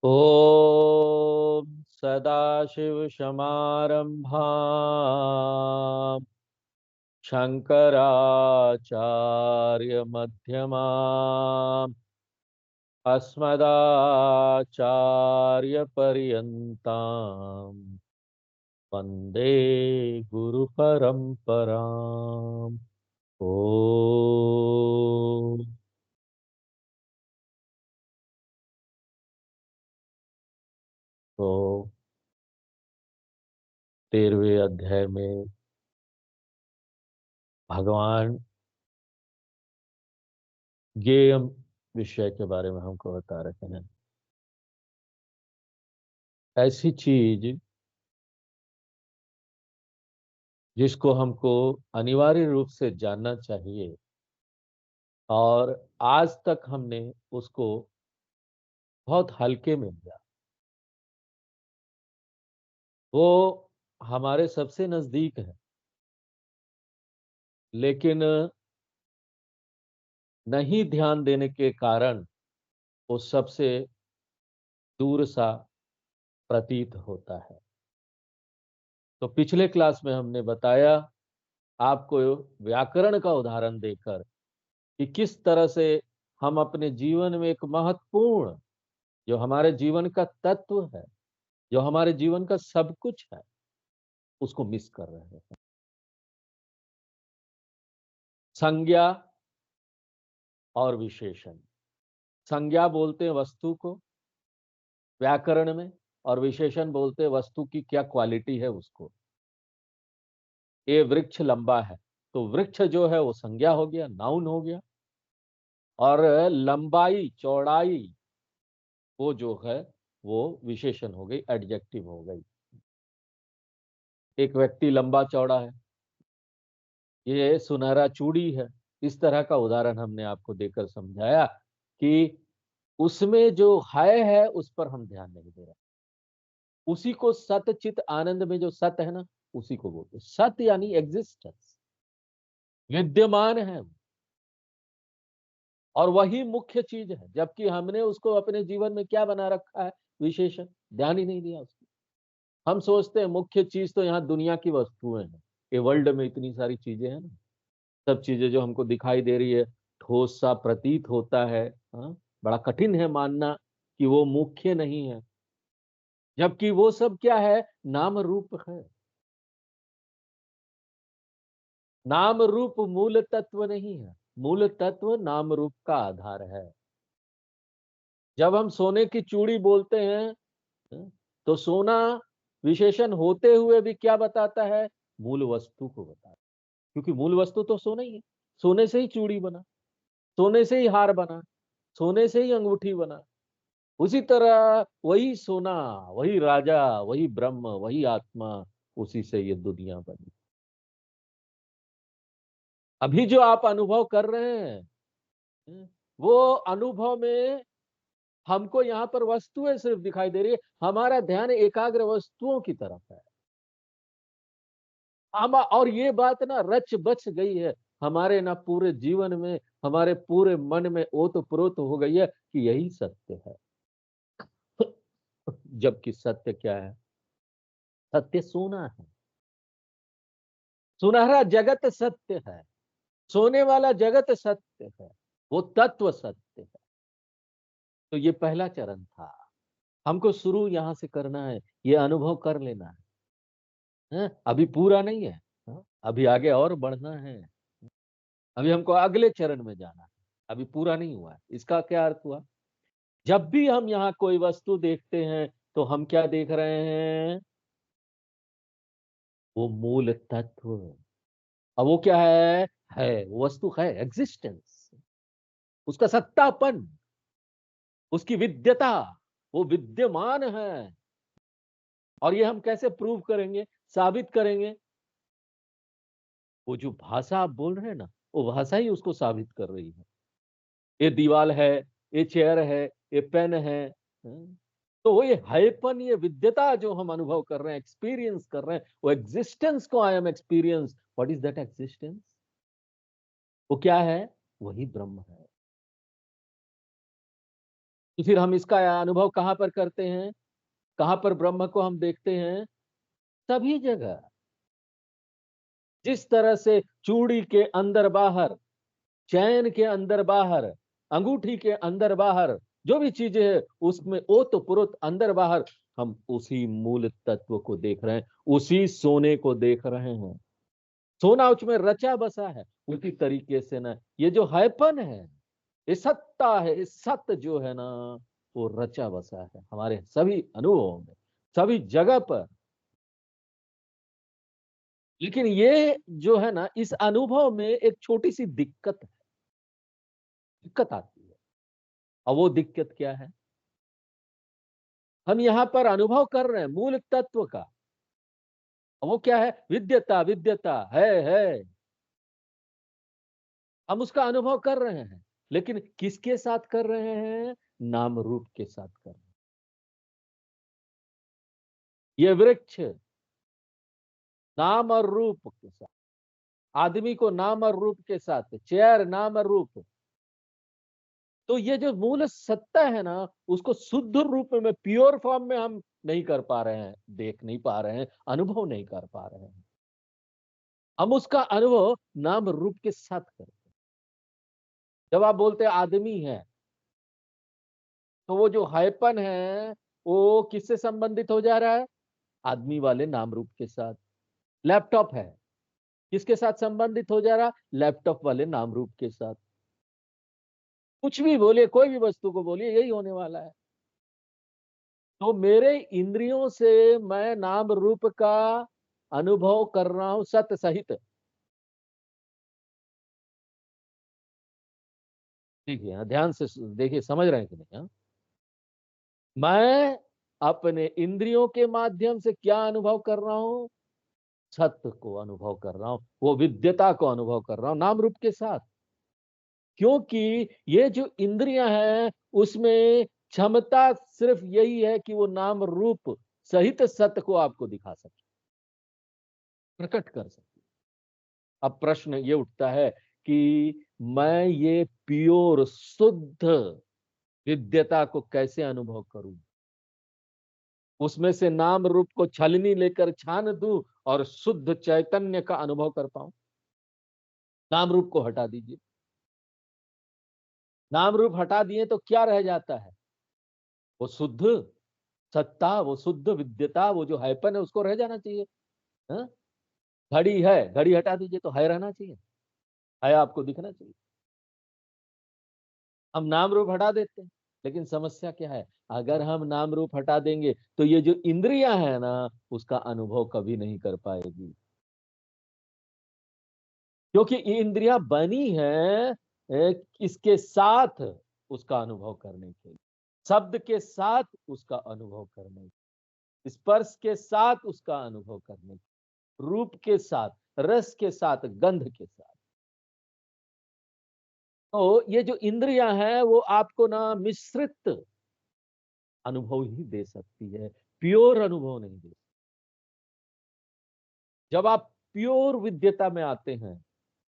ॐ सदाशिवसमारम्भाम् शङ्कराचार्यमध्यमाम् अस्मदाचार्यपर्यन्ताम् वन्दे गुरुपरम्पराम्। ॐ तो 13वें अध्याय में भगवान ज्ञेयम विषय के बारे में हमको बता रहे हैं। ऐसी चीज जिसको हमको अनिवार्य रूप से जानना चाहिए और आज तक हमने उसको बहुत हल्के में लिया। वो हमारे सबसे नजदीक है, लेकिन नहीं ध्यान देने के कारण वो सबसे दूर सा प्रतीत होता है। तो पिछले क्लास में हमने बताया आपको व्याकरण का उदाहरण देकर कि किस तरह से हम अपने जीवन में एक महत्वपूर्ण, जो हमारे जीवन का तत्व है, जो हमारे जीवन का सब कुछ है, उसको मिस कर रहे हैं। संज्ञा और विशेषण। संज्ञा बोलते हैं वस्तु को व्याकरण में, और विशेषण बोलते हैं वस्तु की क्या क्वालिटी है उसको। ये वृक्ष लंबा है तो वृक्ष जो है वो संज्ञा हो गया, नाउन हो गया, और लंबाई चौड़ाई वो जो है वो विशेषण हो गई, एडजेक्टिव हो गई। एक व्यक्ति लंबा चौड़ा है, ये सुनहरा चूड़ी है। इस तरह का उदाहरण हमने आपको देकर समझाया कि उसमें जो है उस पर हम ध्यान नहीं दे रहे। उसी को सत चित आनंद में जो सत है ना, उसी को बोलते सत, यानी एग्जिस्टेंस, विद्यमान है और वही मुख्य चीज है। जबकि हमने उसको अपने जीवन में क्या बना रखा है, विशेषण, ध्यान ही नहीं दिया उसको। हम सोचते हैं मुख्य चीज तो यहाँ दुनिया की वस्तुएं हैं। ये वर्ल्ड में इतनी सारी चीजें हैं ना, सब चीजें जो हमको दिखाई दे रही है, ठोस सा प्रतीत होता है। हाँ? बड़ा कठिन है मानना कि वो मुख्य नहीं है, जबकि वो सब क्या है, नाम रूप है। नाम रूप मूल तत्व नहीं है, मूल तत्व नाम रूप का आधार है। जब हम सोने की चूड़ी बोलते हैं, तो सोना विशेषण होते हुए भी क्या बताता है, मूल वस्तु को बताता है। क्योंकि मूल वस्तु तो सोना ही है। सोने से ही चूड़ी बना, सोने से ही हार बना, सोने से ही अंगूठी बना। उसी तरह वही सोना, वही राजा, वही ब्रह्म, वही आत्मा, उसी से ये दुनिया बनी। अभी जो आप अनुभव कर रहे हैं, वो अनुभव में हमको यहाँ पर वस्तुएं सिर्फ दिखाई दे रही है। हमारा ध्यान एकाग्र वस्तुओं की तरफ है। हम, और ये बात ना रच बच गई है हमारे ना पूरे जीवन में, हमारे पूरे मन में ओत प्रोत हो गई है कि यही सत्य है। जबकि सत्य क्या है, सत्य सोना है। सुनहरा जगत सत्य है, सोने वाला जगत सत्य है, वो तत्व सत्य है। तो ये पहला चरण था। हमको शुरू यहां से करना है, ये अनुभव कर लेना है। अभी पूरा नहीं है, अभी आगे और बढ़ना है। अभी हमको अगले चरण में जाना है, अभी पूरा नहीं हुआ है। इसका क्या अर्थ हुआ, जब भी हम यहाँ कोई वस्तु देखते हैं तो हम क्या देख रहे हैं, वो मूल तत्व। अब वो क्या है वो वस्तु है, एग्जिस्टेंस, उसका सत्तापन, उसकी विद्यता, वो विद्यमान है। और ये हम कैसे प्रूव करेंगे, साबित करेंगे, वो जो भाषा आप बोल रहे हैं ना, वो भाषा ही उसको साबित कर रही है। ये दीवार है, ये चेयर है, ये पेन है। तो वो ये हाइपन, ये विद्यता जो हम अनुभव कर रहे हैं, एक्सपीरियंस कर रहे हैं, वो एग्जिस्टेंस को I am experience. What is that existence, वो क्या है, वही ब्रह्म है। तो फिर हम इसका अनुभव कहाँ पर करते हैं? कहाँ पर ब्रह्म को हम देखते हैं? सभी जगह। जिस तरह से चूड़ी के अंदर बाहर, चैन के अंदर बाहर, अंगूठी के अंदर बाहर, जो भी चीजें है उसमें ओत-प्रोत अंदर बाहर हम उसी मूल तत्व को देख रहे हैं, उसी सोने को देख रहे हैं। सोना उसमें रचा बसा है। उसी तरीके से ना ये जो हैपन है, ये सत्ता है, ये सत्य जो है ना वो रचा बसा है हमारे सभी अनुभवों में, सभी जगह पर। लेकिन ये जो है ना इस अनुभव में एक छोटी सी दिक्कत आती है। और वो दिक्कत क्या है? हम यहाँ पर अनुभव कर रहे हैं मूल तत्व का। वो क्या है? विद्यता, विद्यता है। हम उसका अनुभव कर रहे हैं, लेकिन किसके साथ कर रहे हैं? नाम रूप के साथ कर रहे हैं। ये वृक्ष नाम और रूप के साथ, आदमी को नाम और रूप के साथ, चेयर नाम और रूप। तो ये जो मूल सत्ता है ना, उसको शुद्ध रूप में प्योर फॉर्म में हम नहीं कर पा रहे हैं, देख नहीं पा रहे हैं, अनुभव नहीं कर पा रहे हैं। हम उसका अनुभव नाम रूप के साथ करते हैं। जब आप बोलते हैं आदमी है, तो वो जो हाइपन है, वो किससे संबंधित हो जा रहा है? आदमी वाले नाम रूप के साथ। लैपटॉप है, किसके साथ संबंधित हो जा रहा? लैपटॉप वाले नाम रूप के साथ। कुछ भी बोलिए, कोई भी वस्तु को बोलिए, यही होने वाला है। तो मेरे इंद्रियों से मैं नाम रूप का अनुभव कर रहा हूं सत्य सहित। ठीक है, ध्यान से देखिए, समझ रहे हैं कि नहीं? हाँ? मैं अपने इंद्रियों के माध्यम से क्या अनुभव कर रहा हूं? सत्य को अनुभव कर रहा हूं, वो विद्यता को अनुभव कर रहा हूं नाम रूप के साथ। क्योंकि ये जो इंद्रियां हैं उसमें क्षमता सिर्फ यही है कि वो नाम रूप सहित सत्य को आपको दिखा सके, प्रकट कर सके। अब प्रश्न ये उठता है कि मैं ये प्योर शुद्ध विद्यता को कैसे अनुभव करूं? उसमें से नाम रूप को छलनी लेकर छान दूं और शुद्ध चैतन्य का अनुभव कर पाऊं? नाम रूप को हटा दीजिए। नाम रूप हटा दिए तो क्या रह जाता है? वो शुद्ध सत्ता, वो शुद्ध विद्यता, वो जो हैपन है उसको रह जाना चाहिए। हाँ? घड़ी है, घड़ी हटा दीजिए तो है रहना चाहिए, है आपको दिखना चाहिए। हम नाम रूप हटा देते हैं, लेकिन समस्या क्या है? अगर हम नाम रूप हटा देंगे तो ये जो इंद्रियां है ना उसका अनुभव कभी नहीं कर पाएगी। क्योंकि ये इंद्रियां बनी है इसके साथ उसका अनुभव करने के लिए, शब्द के साथ उसका अनुभव करने के, स्पर्श के साथ उसका अनुभव करने के, रूप के साथ, रस के साथ, गंध के साथ। तो ये जो इंद्रियां हैं वो आपको ना मिश्रित अनुभव ही दे सकती है, प्योर अनुभव नहीं दे सकती। जब आप प्योर विद्यता में आते हैं,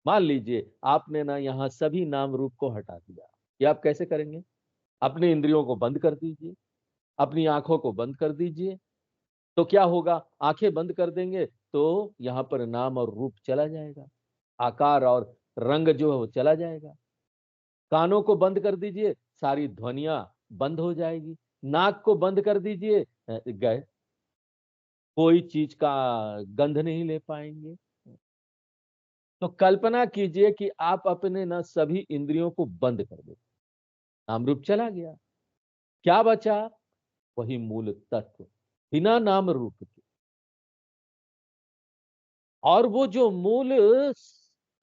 मान लीजिए आपने ना यहाँ सभी नाम रूप को हटा दिया, ये आप कैसे करेंगे? अपने इंद्रियों को बंद कर दीजिए, अपनी आंखों को बंद कर दीजिए। तो क्या होगा? आंखें बंद कर देंगे तो यहाँ पर नाम और रूप चला जाएगा, आकार और रंग जो है वो चला जाएगा। कानों को बंद कर दीजिए, सारी ध्वनियां बंद हो जाएगी। नाक को बंद कर दीजिए, गए, कोई चीज का गंध नहीं ले पाएंगे। तो कल्पना कीजिए कि आप अपने न सभी इंद्रियों को बंद कर दो, नाम रूप चला गया, क्या बचा? वही मूल तत्व, बिना नाम रूप के। और वो जो मूल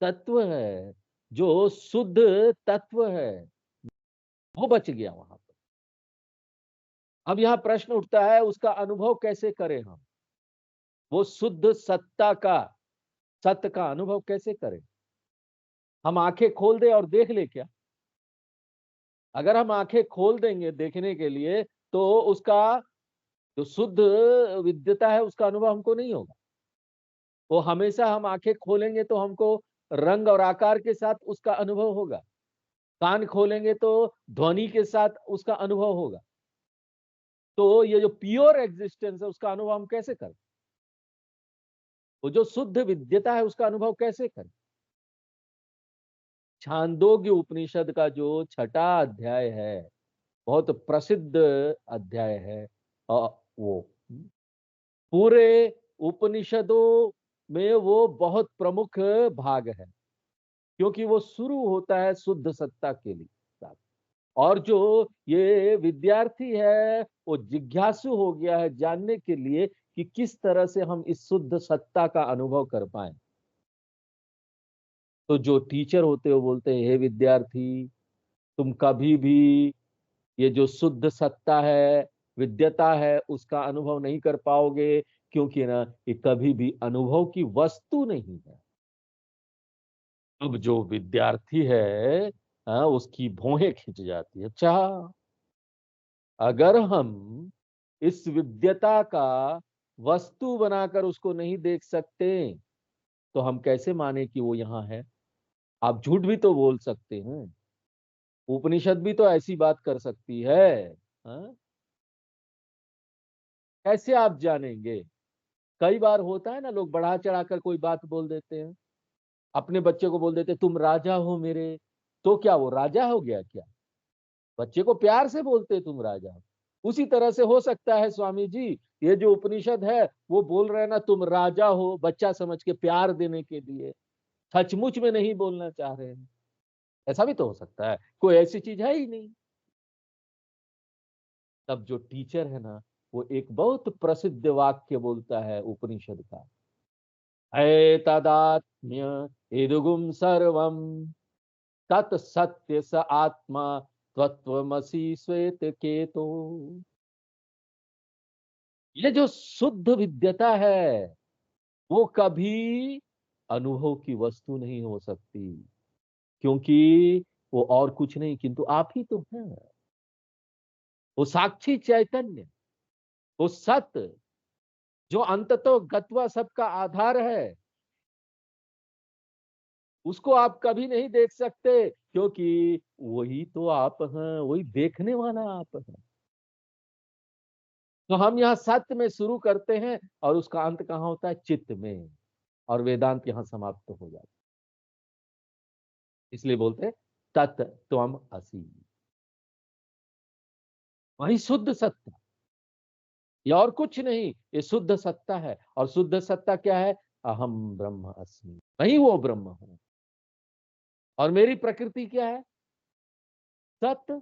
तत्व है, जो शुद्ध तत्व है, वो बच गया वहां पर। अब यहाँ प्रश्न उठता है उसका अनुभव कैसे करें हम? वो शुद्ध सत्ता का, सत्य का अनुभव कैसे करें? हम आंखें खोल दे और देख ले क्या? अगर हम आंखें खोल देंगे देखने के लिए तो उसका जो शुद्ध विद्यता है उसका अनुभव हमको नहीं होगा। वो हमेशा हम आंखें खोलेंगे तो हमको रंग और आकार के साथ उसका अनुभव होगा। कान खोलेंगे तो ध्वनि के साथ उसका अनुभव होगा। तो ये जो प्योर एग्जिस्टेंस है उसका अनुभव हम कैसे करें? वो जो शुद्ध विद्यता है उसका अनुभव कैसे करें? छांदोग्य उपनिषद का जो छठा अध्याय है, बहुत प्रसिद्ध अध्याय है। वो पूरे उपनिषदों में वो बहुत प्रमुख भाग है, क्योंकि वो शुरू होता है शुद्ध सत्ता के लिए। और जो ये विद्यार्थी है वो जिज्ञासु हो गया है जानने के लिए कि किस तरह से हम इस शुद्ध सत्ता का अनुभव कर पाए। तो जो टीचर होते हैं वो बोलते हैं, हे विद्यार्थी, तुम कभी भी ये जो शुद्ध सत्ता है, विद्यता है, उसका अनुभव नहीं कर पाओगे, क्योंकि ना ये कभी भी अनुभव की वस्तु नहीं है। अब जो विद्यार्थी है, उसकी भौहें खिंच जाती है। अच्छा, अगर हम इस विद्यता का वस्तु बनाकर उसको नहीं देख सकते, तो हम कैसे माने कि वो यहाँ है? आप झूठ भी तो बोल सकते हैं, उपनिषद भी तो ऐसी बात कर सकती है। हाँ? कैसे आप जानेंगे? कई बार होता है ना, लोग बढ़ा चढ़ाकर कोई बात बोल देते हैं, अपने बच्चे को बोल देते तुम राजा हो मेरे। तो क्या वो राजा हो गया क्या? बच्चे को प्यार से बोलते तुम राजा हो। उसी तरह से हो सकता है स्वामी जी, ये जो उपनिषद है वो बोल रहे हैं ना तुम राजा हो, बच्चा समझ के प्यार देने के लिए, सचमुच में नहीं बोलना चाह रहे हैं। ऐसा भी तो हो सकता है, कोई ऐसी चीज है ही नहीं। तब जो टीचर है ना, वो एक बहुत प्रसिद्ध वाक्य बोलता है उपनिषद का, एतदात्म्य इदुगुम सर्वम तत् सत्य स आत्मा तत्वमसि श्वेत केतो। ये जो शुद्ध विद्यता है वो कभी अनुभव की वस्तु नहीं हो सकती, क्योंकि वो और कुछ नहीं किंतु आप ही तो हैं। वो साक्षी चैतन्य, वो सत्य, जो अंततो गत्वा सबका आधार है, उसको आप कभी नहीं देख सकते, क्योंकि वही तो आप हैं, वही देखने वाला आप है। तो हम यहाँ सत्य में शुरू करते हैं और उसका अंत कहाँ होता है? चित्त में। और वेदांत यहाँ समाप्त हो जाता है। इसलिए बोलते हैं तत् त्वम असि, वही शुद्ध सत्ता, ये और कुछ नहीं, ये शुद्ध सत्ता है। और शुद्ध सत्ता क्या है? अहम ब्रह्म अस्मि, वही वो ब्रह्म हूं। और मेरी प्रकृति क्या है? सत्य,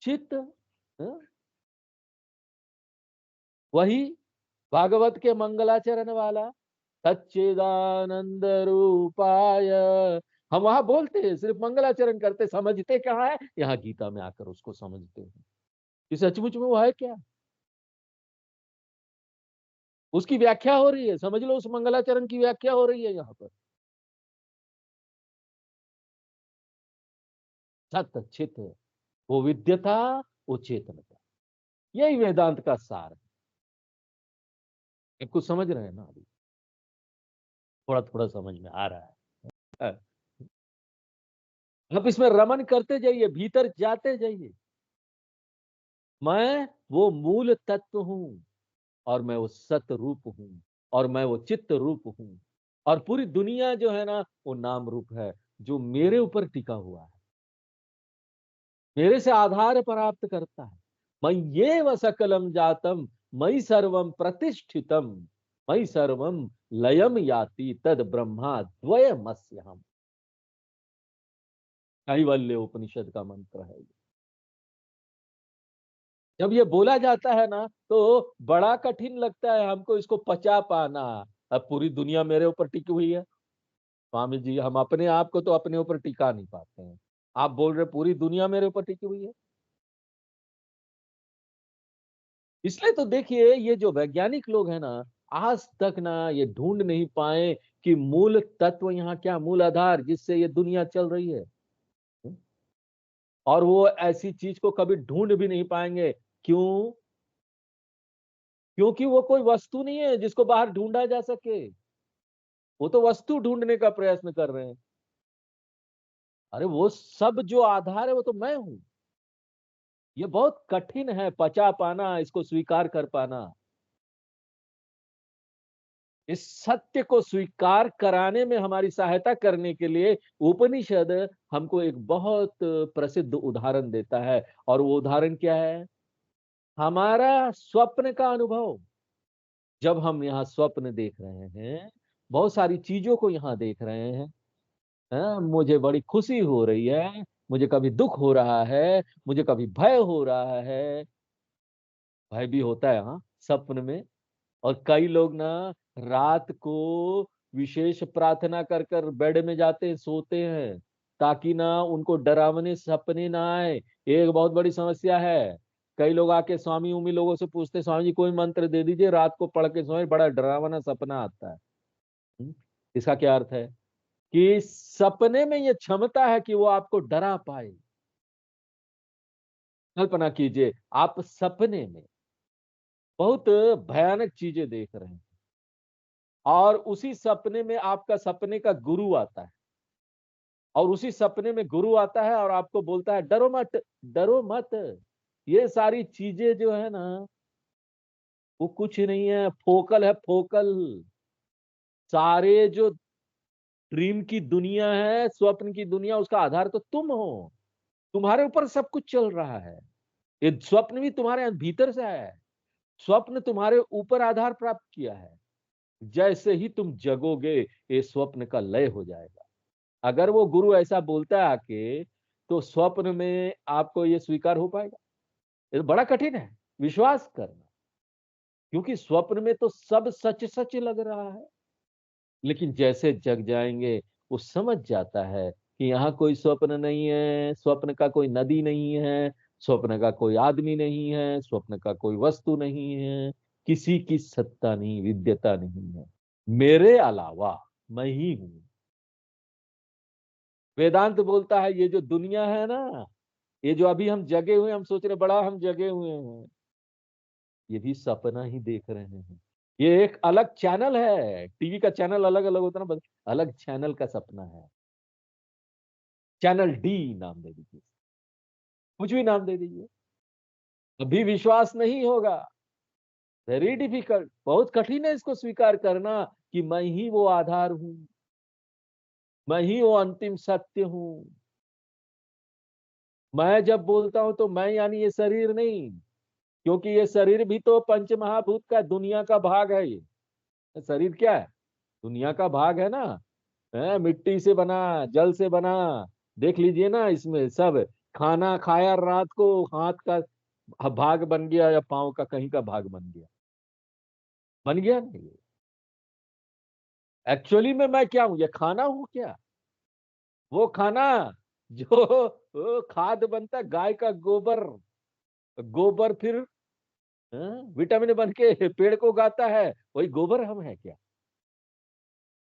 चित्त, हाँ? वही भागवत के मंगलाचरण वाला सच्चिदानंद रूपाय। हम वहां बोलते हैं, सिर्फ मंगलाचरण करते, समझते कहाँ है? यहाँ गीता में आकर उसको समझते हैं कि सचमुच में वो है क्या। उसकी व्याख्या हो रही है, समझ लो उस मंगलाचरण की व्याख्या हो रही है यहाँ पर। सत्य चित, वो विद्यता, वो चेतनता, यही वेदांत का सार है। कुछ समझ रहे हैं ना? अभी थोड़ा थोड़ा समझ में आ रहा है। आप इसमें रमन करते जाइए, भीतर जाते जाइए। मैं वो मूल तत्व हूं, और मैं वो सत्य रूप हूं, और मैं वो चित्त रूप हूं। और पूरी दुनिया जो है ना, वो नाम रूप है, जो मेरे ऊपर टिका हुआ है, मेरे से आधार प्राप्त करता है। मैं ये व सकलम जातम, मई सर्वम प्रतिष्ठितम, मई सर्वम लयम याति तद ब्रह्मा द्वयमस्य हम। कैवल्य उपनिषद का मंत्र है ये। जब ये बोला जाता है ना तो बड़ा कठिन लगता है हमको इसको पचा पाना। अब पूरी दुनिया मेरे ऊपर टिकी हुई है, स्वामी जी हम अपने आप को तो अपने ऊपर टिका नहीं पाते हैं, आप बोल रहे पूरी दुनिया मेरे ऊपर टिकी हुई है। इसलिए तो देखिए ये जो वैज्ञानिक लोग हैं ना, आज तक ना ये ढूंढ नहीं पाए कि मूल तत्व यहाँ क्या, मूल आधार जिससे ये दुनिया चल रही है। और वो ऐसी चीज को कभी ढूंढ भी नहीं पाएंगे। क्यों? क्योंकि वो कोई वस्तु नहीं है जिसको बाहर ढूंढा जा सके। वो तो वस्तु ढूंढने का प्रयत्न कर रहे हैं। अरे वो सब जो आधार है वो तो मैं हूं। ये बहुत कठिन है पचा पाना, इसको स्वीकार कर पाना। इस सत्य को स्वीकार कराने में हमारी सहायता करने के लिए उपनिषद हमको एक बहुत प्रसिद्ध उदाहरण देता है। और वो उदाहरण क्या है? हमारा स्वप्न का अनुभव। जब हम यहाँ स्वप्न देख रहे हैं, बहुत सारी चीजों को यहाँ देख रहे हैं, मुझे बड़ी खुशी हो रही है, मुझे कभी दुख हो रहा है, मुझे कभी भय हो रहा है। भय भी होता है हाँ स्वप्न में। और कई लोग ना रात को विशेष प्रार्थना कर कर बेड में जाते हैं, सोते हैं, ताकि ना उनको डरावने सपने ना आए। ये एक बहुत बड़ी समस्या है। कई लोग आके स्वामी उमी लोगों से पूछते हैं, स्वामी जी कोई मंत्र दे दीजिए, रात को पढ़ के सोए, बड़ा डरावना सपना आता है। हम्म? इसका क्या अर्थ है? कि सपने में ये क्षमता है कि वो आपको डरा पाए। कल्पना कीजिए, आप सपने में बहुत भयानक चीजें देख रहे हैं, और उसी सपने में आपका सपने का गुरु आता है, और उसी सपने में गुरु आता है और आपको बोलता है डरो मत, डरो मत। ये सारी चीजें जो है ना, वो कुछ नहीं है, फोकल है, फोकल। सारे जो ड्रीम की दुनिया है, स्वप्न की दुनिया, उसका आधार तो तुम हो। तुम्हारे ऊपर सब कुछ चल रहा है। ये स्वप्न भी तुम्हारे भीतर से आया है। स्वप्न तुम्हारे ऊपर आधार प्राप्त किया है। जैसे ही तुम जगोगे, ये स्वप्न का लय हो जाएगा। अगर वो गुरु ऐसा बोलता है आके, तो स्वप्न में आपको ये स्वीकार हो पाएगा? ये तो बड़ा कठिन है विश्वास करना। क्योंकि स्वप्न में तो सब सच सच लग रहा है। लेकिन जैसे जग जाएंगे, वो समझ जाता है कि यहाँ कोई स्वप्न नहीं है, स्वप्न का कोई नदी नहीं है, स्वप्न का कोई आदमी नहीं है, स्वप्न का कोई वस्तु नहीं है, किसी की सत्ता नहीं, विद्यता नहीं है, मेरे अलावा मैं ही हूं। वेदांत बोलता है ये जो दुनिया है ना, ये जो अभी हम जगे हुए, हम सोच रहे बड़ा हम जगे हुए हैं, ये भी सपना ही देख रहे हैं। ये एक अलग चैनल है। टीवी का चैनल अलग अलग होता है ना, अलग चैनल का सपना है। चैनल डी नाम दे दीजिए, कुछ भी नाम दे दीजिए, अभी विश्वास नहीं होगा। वेरी डिफिकल्ट, बहुत कठिन है इसको स्वीकार करना कि मैं ही वो आधार हूं, मैं ही वो अंतिम सत्य हूं। मैं जब बोलता हूं तो मैं यानी ये शरीर नहीं, क्योंकि ये शरीर भी तो पंच महाभूत का, दुनिया का भाग है। ये शरीर क्या है? दुनिया का भाग है ना। मिट्टी से बना, जल से बना। देख लीजिए ना, इसमें सब खाना खाया, रात को हाथ का भाग बन गया या पांव का कहीं का भाग बन गया, बन गया नहीं। एक्चुअली में मैं क्या हूं? ये खाना हूं क्या? वो खाना जो वो खाद बनता है, गाय का गोबर। गोबर फिर विटामिन बन के पेड़ को उगाता है, वही गोबर हम है क्या?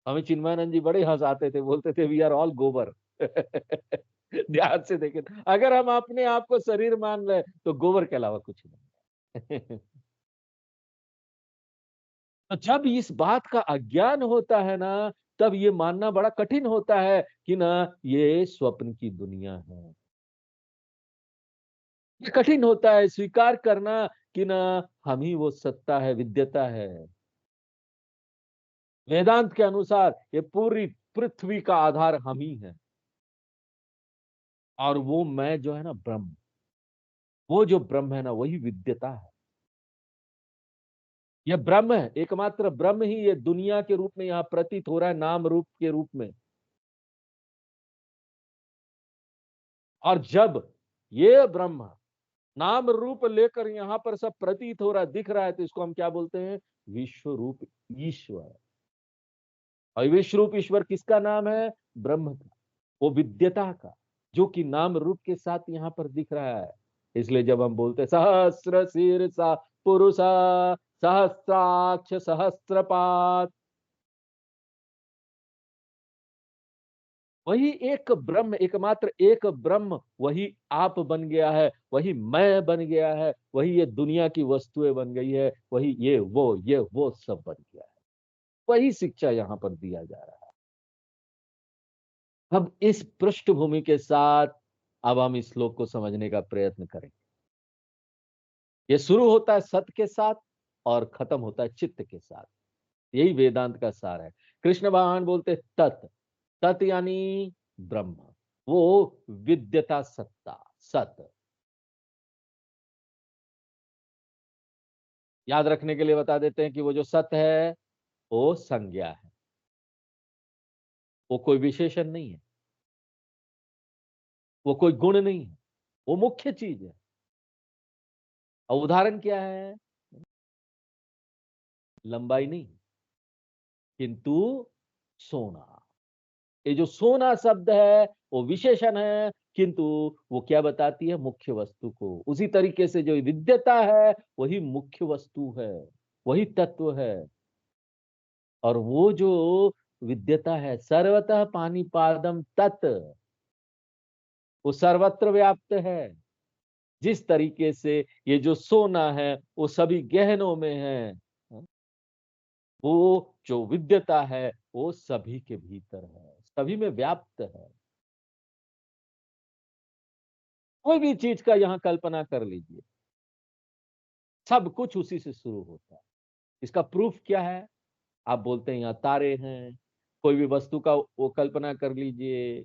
हमें चिन्मयानंद जी बड़े हंसाते थे, बोलते थे वी आर ऑल गोबर। ध्यान से देखें, अगर हम अपने आप को शरीर मान ले तो गोबर के अलावा कुछ नहीं। तो जब इस बात का अज्ञान होता है ना, तब ये मानना बड़ा कठिन होता है कि ना ये स्वप्न की दुनिया है। ये कठिन होता है स्वीकार करना कि ना हम ही वो सत्ता है, विद्यता है। वेदांत के अनुसार ये पूरी पृथ्वी का आधार हम ही है। और वो मैं जो है ना ब्रह्म, वो जो ब्रह्म है ना वही विद्यता है। यह ब्रह्म है, एकमात्र ब्रह्म ही ये दुनिया के रूप में यहाँ प्रतीत हो रहा है, नाम रूप के रूप में। और जब ये ब्रह्म नाम रूप लेकर यहाँ पर सब प्रतीत हो रहा है, दिख रहा है, तो इसको हम क्या बोलते हैं? विश्व रूप ईश्वर। और विश्व रूप ईश्वर किसका नाम है? ब्रह्म का, वो विद्यता का, जो कि नाम रूप के साथ यहाँ पर दिख रहा है। इसलिए जब हम बोलते हैं सहस्र शीर्षा पुरुषा सहस्राक्ष सहस्त्रपात, वही एक ब्रह्म, एकमात्र एक ब्रह्म, वही आप बन गया है, वही मैं बन गया है, वही ये दुनिया की वस्तुएं बन गई है, वही ये वो सब बन गया है। वही शिक्षा यहाँ पर दिया जा रहा है। अब इस पृष्ठभूमि के साथ अब हम इस श्लोक को समझने का प्रयत्न करें। ये शुरू होता है सत के साथ और खत्म होता है चित्त के साथ। यही वेदांत का सार है। कृष्ण भगवान बोलते हैं तत्, तत् यानी ब्रह्म, वो विद्यता सत्ता, सत। याद रखने के लिए बता देते हैं कि वो जो सत है वो संज्ञा है, वो कोई विशेषण नहीं है, वो कोई गुण नहीं है, वो मुख्य चीज है। और उदाहरण क्या है? लंबाई नहीं, किंतु सोना। ये जो सोना शब्द है वो विशेषण है, किंतु वो क्या बताती है? मुख्य वस्तु को। उसी तरीके से जो विद्यता है वही मुख्य वस्तु है, वही तत्व है। और वो जो विद्यता है सर्वतः पानीपादम तत्, वो सर्वत्र व्याप्त है। जिस तरीके से ये जो सोना है वो सभी गहनों में है, वो जो विद्यता है वो सभी के भीतर है, सभी में व्याप्त है। कोई भी चीज का यहां कल्पना कर लीजिए, सब कुछ उसी से शुरू होता है। इसका प्रूफ क्या है? आप बोलते हैं यहाँ तारे हैं, कोई भी वस्तु का वो कल्पना कर लीजिए।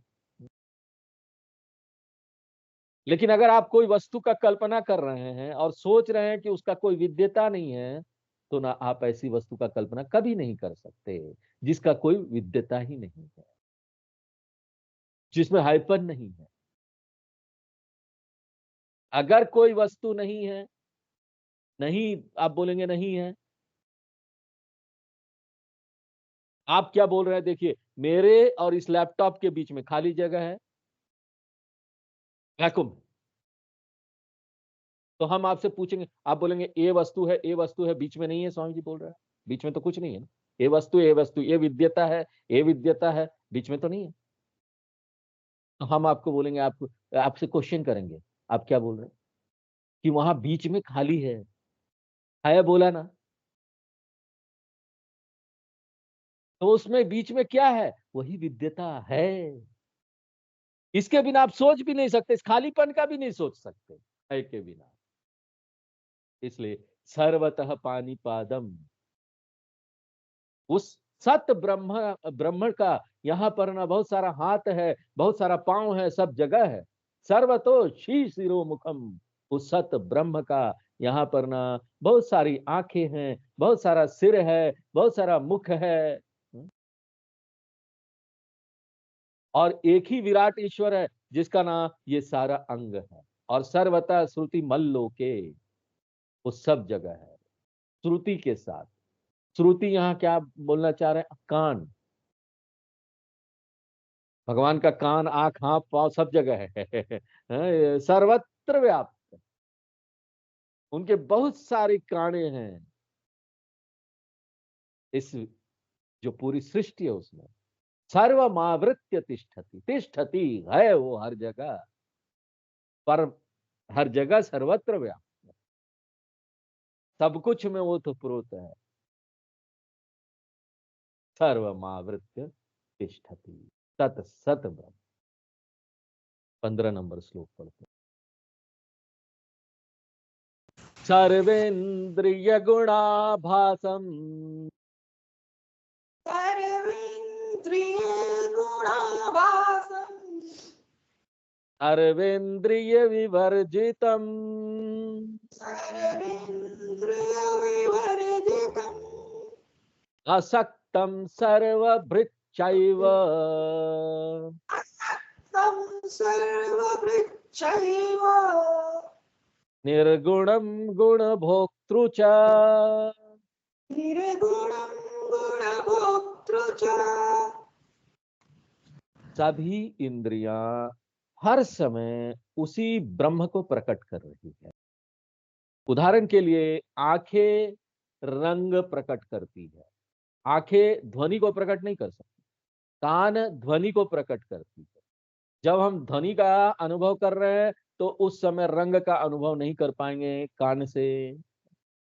लेकिन अगर आप कोई वस्तु का कल्पना कर रहे हैं और सोच रहे हैं कि उसका कोई विद्यता नहीं है, तो ना आप ऐसी वस्तु का कल्पना कभी नहीं कर सकते जिसका कोई विद्यता ही नहीं है, जिसमें हाइपन नहीं है। अगर कोई वस्तु नहीं है, नहीं, आप बोलेंगे नहीं है। आप क्या बोल रहे हैं? देखिए, मेरे और इस लैपटॉप के बीच में खाली जगह है, वैक्यूम। तो हम आपसे पूछेंगे, आप बोलेंगे ए वस्तु है, ए वस्तु है, बीच में नहीं है। स्वामी जी बोल रहे हैं बीच में तो कुछ नहीं है ना। ए वस्तु, ए वस्तु, ए विद्यता है, ए विद्यता है, बीच में तो नहीं है। तो हम आपको बोलेंगे, आप आपसे क्वेश्चन करेंगे, आप क्या बोल रहे हैं कि वहां बीच में खाली है बोला ना। तो उसमें बीच में क्या है? वही विद्यता है। इसके बिना आप सोच भी नहीं सकते, इस खालीपन का भी नहीं सोच सकते है के बिना। इसलिए सर्वतः पानीपादम, उस सत ब्रह्म ब्रह्म का यहाँ पर ना बहुत सारा हाथ है, बहुत सारा पांव है, सब जगह है। सर्वतो शीशिरो मुखम, उस सत ब्रह्म का यहाँ पर ना बहुत सारी आंखें हैं, बहुत सारा सिर है, बहुत सारा मुख है। और एक ही विराट ईश्वर है जिसका नाम ये सारा अंग है। और सर्वतः श्रुति मल्लो के, वो सब जगह है श्रुति के साथ। श्रुति यहाँ क्या बोलना चाह रहे हैं? कान। भगवान का कान, आंख, हाथ, पांव सब जगह है सर्वत्र व्याप्त। उनके बहुत सारी काने हैं, इस जो पूरी सृष्टि है उसमें। सर्वमावृत्य तिष्ठति, तिष्ठति है वो हर जगह, पर हर जगह सर्वत्र व्याप्त, सब कुछ में वो तो प्रोत है। सर्वमावृत्य तिष्ठति तत् सत ब्रह्म। 15 नंबर श्लोक पढ़ते। सर्वेन्द्रिय गुणाभासम, सर्वेन्द्रियगुणाभासम् सर्वेन्द्रिय विवर्जितम, सर्वेन्द्रियविवर्जितम् असक्तम सर्वभृच्चैव, असक्तं सर्वभृच्चैव निर्गुणं गुणभोक्तृ च, निर्गुणं गुणभोक्तृ च। सभी इंद्रियां हर समय उसी ब्रह्म को प्रकट कर रही है। उदाहरण के लिए आंखें रंग प्रकट करती है, आंखें ध्वनि को प्रकट नहीं कर सकती, कान ध्वनि को प्रकट करती है। जब हम ध्वनि का अनुभव कर रहे हैं तो उस समय रंग का अनुभव नहीं कर पाएंगे कान से।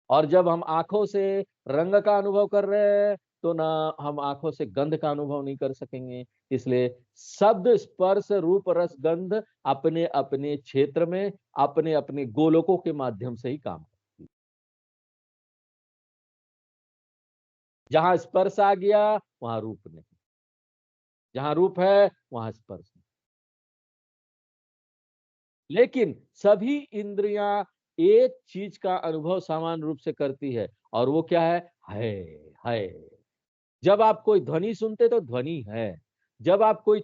और जब हम आंखों से रंग का अनुभव कर रहे हैं तो ना हम आंखों से गंध का अनुभव नहीं कर सकेंगे। इसलिए शब्द स्पर्श रूप रस गंध अपने अपने क्षेत्र में अपने अपने गोलकों के माध्यम से ही काम करती है। जहां स्पर्श आ गया वहां रूप नहीं, जहां रूप है वहां स्पर्श नहीं। लेकिन सभी इंद्रियां एक चीज का अनुभव समान रूप से करती है, और वो क्या है। जब आप कोई ध्वनि सुनते तो ध्वनि है, जब आप कोई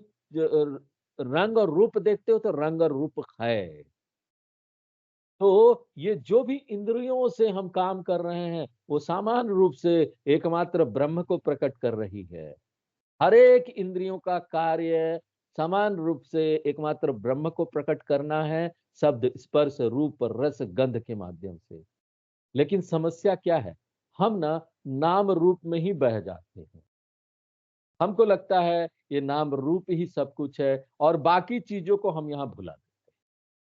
रंग और रूप देखते हो तो रंग और रूप है। तो ये जो भी इंद्रियों से हम काम कर रहे हैं वो समान रूप से एकमात्र ब्रह्म को प्रकट कर रही है। हर एक इंद्रियों का कार्य समान रूप से एकमात्र ब्रह्म को प्रकट करना है, शब्द स्पर्श रूप रस गंध के माध्यम से। लेकिन समस्या क्या है, हम ना नाम रूप में ही बह जाते हैं। हमको लगता है ये नाम रूप ही सब कुछ है और बाकी चीजों को हम यहाँ भुला देते हैं।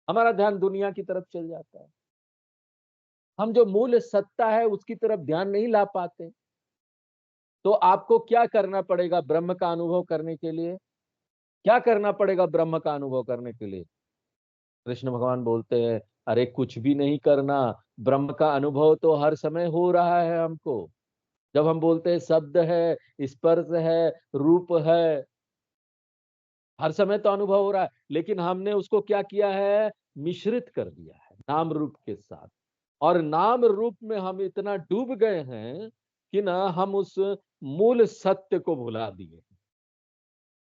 हमारा ध्यान दुनिया की तरफ चल जाता है, हम जो मूल सत्ता है उसकी तरफ ध्यान नहीं ला पाते। तो आपको क्या करना पड़ेगा ब्रह्म का अनुभव करने के लिए? क्या करना पड़ेगा ब्रह्म का अनुभव करने के लिए? कृष्ण भगवान बोलते हैं, अरे कुछ भी नहीं करना, ब्रह्म का अनुभव तो हर समय हो रहा है हमको। जब हम बोलते हैं शब्द है, स्पर्श है, रूप है, हर समय तो अनुभव हो रहा है, लेकिन हमने उसको क्या किया है, मिश्रित कर दिया है नाम रूप के साथ। और नाम रूप में हम इतना डूब गए हैं कि ना हम उस मूल सत्य को भुला दिए।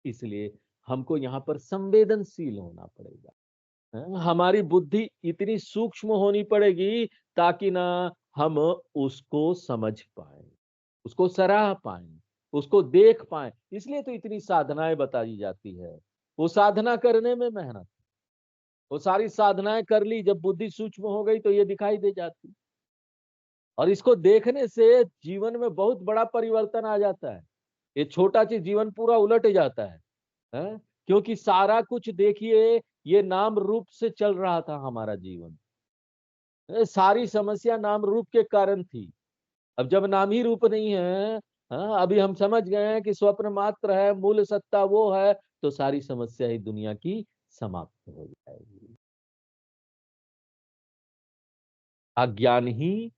इसलिए हमको यहाँ पर संवेदनशील होना पड़ेगा। हमारी बुद्धि इतनी सूक्ष्म होनी पड़ेगी ताकि ना हम उसको समझ पाए, उसको सराह पाए, उसको देख पाए। इसलिए तो इतनी साधनाएं बताई जाती है। वो साधना करने में मेहनत, वो सारी साधनाएं कर ली, जब बुद्धि सूक्ष्म हो गई तो ये दिखाई दे जाती। और इसको देखने से जीवन में बहुत बड़ा परिवर्तन आ जाता है। ये छोटा सी जीवन पूरा उलट जाता है? क्योंकि सारा कुछ देखिए ये नाम रूप से चल रहा था हमारा जीवन। सारी समस्या नाम रूप के कारण थी। अब जब नाम ही रूप नहीं है, अभी हम समझ गए हैं कि स्वप्न मात्र है, मूल सत्ता वो है, तो सारी समस्या ही दुनिया की समाप्त हो जाएगी। अज्ञान ही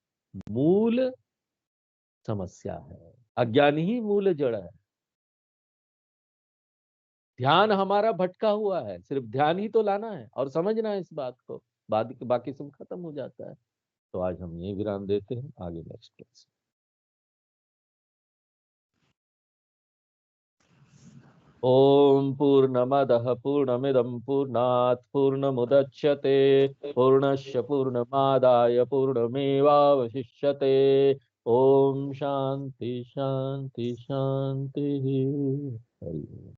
मूल समस्या है, अज्ञान ही मूल जड़ है। ध्यान हमारा भटका हुआ है, सिर्फ ध्यान ही तो लाना है और समझना है इस बात को, बाकी सब खत्म हो जाता है। तो आज हम यही विराम देते हैं, आगे नेक्स्ट क्लास। ओम पूर्णमदः पूर्णमिदं पूर्णात् पूर्णमुदच्यते पूर्णस्य पूर्णमादाय पूर्णमेवावशिष्यते। ओम शांति शांति शांति। हरि ओम।